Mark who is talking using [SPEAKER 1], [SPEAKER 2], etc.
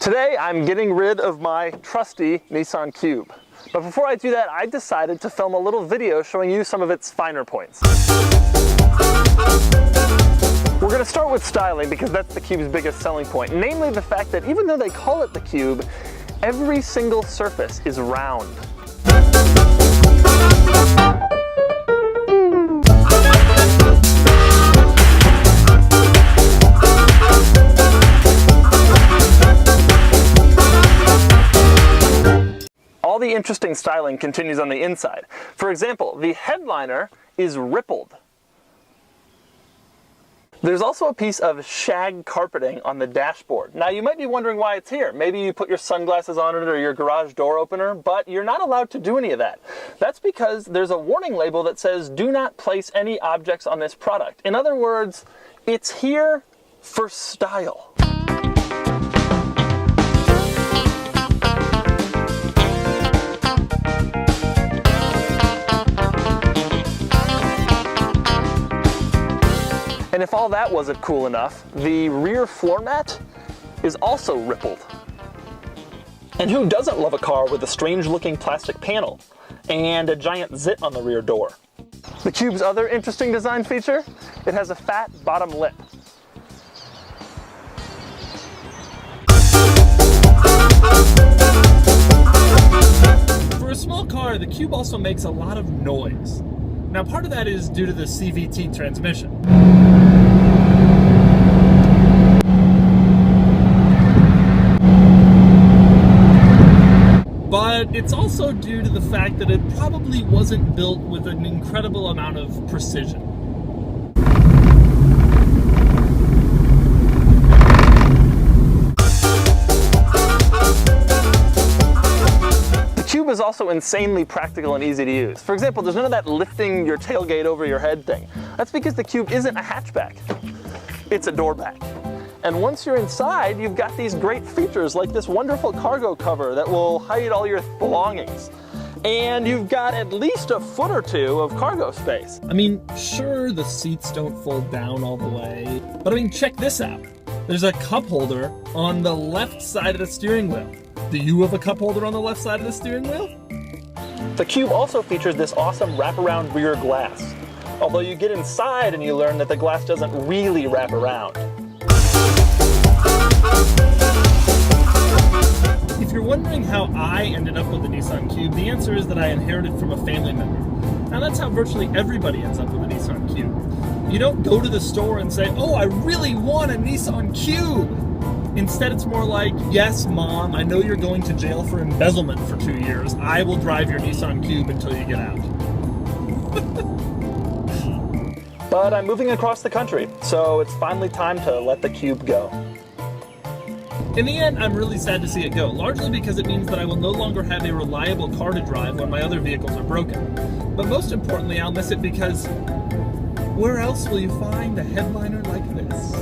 [SPEAKER 1] Today I'm getting rid of my trusty Nissan Cube. But before I do that, I decided to film a little video showing you some of its finer points. We're going to start with styling because that's the Cube's biggest selling point, namely the fact that even though they call it the Cube, every single surface is round. All the interesting styling continues on the inside. For example, the headliner is rippled. There's also a piece of shag carpeting on the dashboard. Now you might be wondering why it's here. Maybe you put your sunglasses on it or your garage door opener, but you're not allowed to do any of that. That's because there's a warning label that says do not place any objects on this product. In other words, it's here for style. And if all that wasn't cool enough, the rear floor mat is also rippled. And who doesn't love a car with a strange looking plastic panel and a giant zit on the rear door? The Cube's other interesting design feature, it has a fat bottom lip. For a small car, the Cube also makes a lot of noise. Now part of that is due to the CVT transmission. But it's also due to the fact that it probably wasn't built with an incredible amount of precision. The Cube is also insanely practical and easy to use. For example, there's none of that lifting your tailgate over your head thing. That's because the Cube isn't a hatchback. It's a door back. And once you're inside, you've got these great features like this wonderful cargo cover that will hide all your belongings. And you've got at least a foot or two of cargo space. I mean, sure, the seats don't fold down all the way, but I mean, check this out. There's a cup holder on the left side of the steering wheel. Do you have a cup holder on the left side of the steering wheel? The Cube also features this awesome wraparound rear glass. Although you get inside and you learn that the glass doesn't really wrap around. If you're wondering how I ended up with the Nissan Cube, the answer is that I inherited from a family member. Now that's how virtually everybody ends up with a Nissan Cube. You don't go to the store and say, oh, I really want a Nissan Cube. Instead it's more like, yes, Mom, I know you're going to jail for embezzlement for 2 years. I will drive your Nissan Cube until you get out. But I'm moving across the country, so it's finally time to let the Cube go. In the end, I'm really sad to see it go, largely because it means that I will no longer have a reliable car to drive when my other vehicles are broken. But most importantly, I'll miss it because where else will you find a headliner like this?